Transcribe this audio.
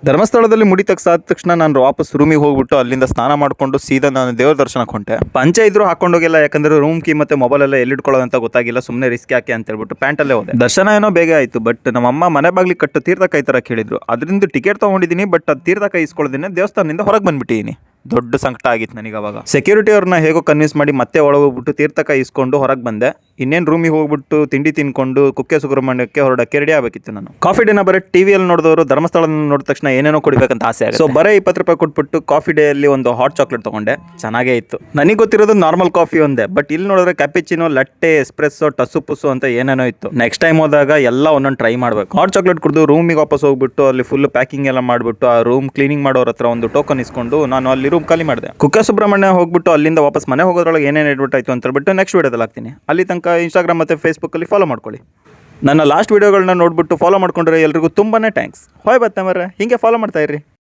ಧರ್ಮಸ್ಥಳದಲ್ಲಿ ಮುಡಿ ತೆಗ್ಸಾದ ತಕ್ಷಣ ನಾನು ವಾಪಸ್ ರೂಮಿಗೆ ಹೋಗ್ಬಿಟ್ಟು ಅಲ್ಲಿಂದ ಸ್ನಾನ ಮಾಡ್ಕೊಂಡು ಸೀದಾ ನಾನು ದೇವ್ರ ದರ್ಶನಕ್ಕೆ ಹೊಂಟೆ. ಪಂಚೆ ಇದ್ರು ಹಾಕೊಂಡೋಗಿಲ್ಲ, ಯಾಕಂದ್ರೆ ರೂಮ್ ಕೀ ಮತ್ತೆ ಮೊಬೈಲ್ ಎಲ್ಲ ಎಲ್ಲಿಟ್ಕೊಳ್ಳೋದಂತ ಗೊತ್ತಾಗಿಲ್ಲ. ಸುಮ್ಮನೆ ರಿಸ್ಕ್ ಯಾಕೆ ಅಂತ ಹೇಳ್ಬಿಟ್ಟು ಪ್ಯಾಂಟಲ್ಲೇ ಹೋದೆ. ದರ್ಶನ ಏನೋ ಬೇಗ ಆಯ್ತು, ಬಟ್ ನಮ್ಮಮ್ಮ ಮನೆ ಬಾಗ್ಲಿಗೆ ಕಟ್ಟು ತೀರ್ಥಕಾಯಿ ತರ ಕೇಳಿದ್ರು. ಅದರಿಂದ ಟಿಕೆಟ್ ತಗೊಂಡಿದ್ದೀನಿ, ಬಟ್ ಅದು ತೀರ್ಥಕಾಯಿ ಇಸ್ಕೊಳ್ಳೋದಿನ ದೇವಸ್ಥಾನದಿಂದ ಹೊರಗೆ ಬಂದ್ಬಿಟ್ಟಿದ್ದೀನಿ. ದೊಡ್ಡ ಸಂಕಟ ಆಗಿತ್ತು ನನಗೆ ಅವಾಗ. ಸೆಕ್ಯೂರಿಟಿ ಅವ್ರನ್ನ ಹೇಗೋ ಕನ್ವಿನ್ಸ್ ಮಾಡಿ ಮತ್ತೆ ಒಳಗೆ ಹೋಗ್ಬಿಟ್ಟು ತೀರ್ಥಕಾಯಿ ಇಸ್ಕೊಂಡು ಹೊರಗೆ ಬಂದೆ. ಇನ್ನೇನು ರೂಮಿಗೆ ಹೋಗ್ಬಿಟ್ಟು ತಿಂಡಿ ತಿನ್ಕೊಂಡು ಕುಕ್ಕೆ ಸುಬ್ರಹ್ಮಣ್ಯಕ್ಕೆ ಹೊರಡಕ್ಕೆ ರೆಡಿ ಆಗಬೇಕಿತ್ತು ನಾನು. ಕಾಫಿ ಡೇನ ಬರೀ ಟಿವಿಯಲ್ಲಿ ನೋಡಿದವರು ಧರ್ಮಸ್ಥಳ ನೋಡಿದ ತಕ್ಷಣ ಏನೇನೋ ಕುಡಿಬೇಕಂತ ಆಸೆ ಆಗುತ್ತೆ. ಸೊ ಬರೀ 20 ರೂಪಾಯಿ ಕೊಟ್ಬಿಟ್ಟು ಕಾಫಿ ಡೇ ಅಲ್ಲಿ ಒಂದು ಹಾಟ್ ಚಾಕ್ಲೇಟ್ ತಗೊಂಡೆ. ಚೆನ್ನಾಗೇ ಇತ್ತು. ನನಗೆ ಗೊತ್ತಿರೋದು ನಾರ್ಮಲ್ ಕಾಫಿ ಒಂದೇ, ಬಟ್ ಇಲ್ಲಿ ನೋಡಿದ್ರೆ ಕ್ಯಾಪಿಚಿನೋ, ಲಟ್ಟೆ, ಎಸ್ಪ್ರೆಸ್ಸೋ, ಟಸ್ಸು ಪುಸ್ಸು ಅಂತ ಏನೇನೋ ಇತ್ತು. ನೆಕ್ಸ್ಟ್ ಟೈಮ್ ಹೋದಾಗ ಎಲ್ಲ ಒಂದೊಂದು ಟ್ರೈ ಮಾಡಬೇಕು. ಹಾಟ್ ಚಾಕ್ಲೇಟ್ ಕುಡಿದು ರೂಮಿಗೆ ವಾಪಸ್ ಹೋಗ್ಬಿಟ್ಟು ಅಲ್ಲಿ ಫುಲ್ ಪ್ಯಾಕಿಂಗ್ ಎಲ್ಲ ಮಾಡಿಬಿಟ್ಟು ಆ ರೂಮ್ ಕ್ಲೀನಿಂಗ್ ಮಾಡೋರ ಹತ್ರ ಒಂದು ಟೋಕನ್ ಇಸ್ಕೊಂಡು ನಾನು ಅಲ್ಲಿ ರೂಮ್ ಖಾಲಿ ಮಾಡಿದೆ. ಕುಕ್ಕೆ ಸುಬ್ರಹ್ಮಣ್ಯ ಹೋಗ್ಬಿಟ್ಟು ಅಲ್ಲಿಂದ ವಾಪಸ್ ಮನೆ ಹೋಗೋದ್ರೊಳಗೆ ಏನೇನು ಎಡ್ವರ್ಟ್ ಆಯಿತು ಅಂತ ಹೇಳ್ಬಿಟ್ಟು ನೆಕ್ಸ್ಟ್ ವೀಡಿಯೋದಲ್ಲಿ ಹಾಕ್ತೀನಿ. ಅಲ್ಲಿ ತನಕ ಇನ್ಸ್ಟಾಗ್ರಾಮ್ ಮತ್ತು ಫೇಸ್ಬುಕ್ಕಲ್ಲಿ ಫಾಲೋ ಮಾಡ್ಕೊಳ್ಳಿ. ನನ್ನ ಲಾಸ್ಟ್ ವೀಡಿಯೋಗಳನ್ನ ನೋಡ್ಬಿಟ್ಟು ಫಾಲೋ ಮಾಡ್ಕೊಂಡ್ರೆ ಎಲ್ರಿಗೂ ತುಂಬಾ ಥ್ಯಾಂಕ್ಸ್. ಹೋಯ್ ಬತ್ತೆ ಮರ್ರೆ, ಹೀಗೆ ಫಾಲೋ ಮಾಡ್ತಾ ಇರ್ರಿ.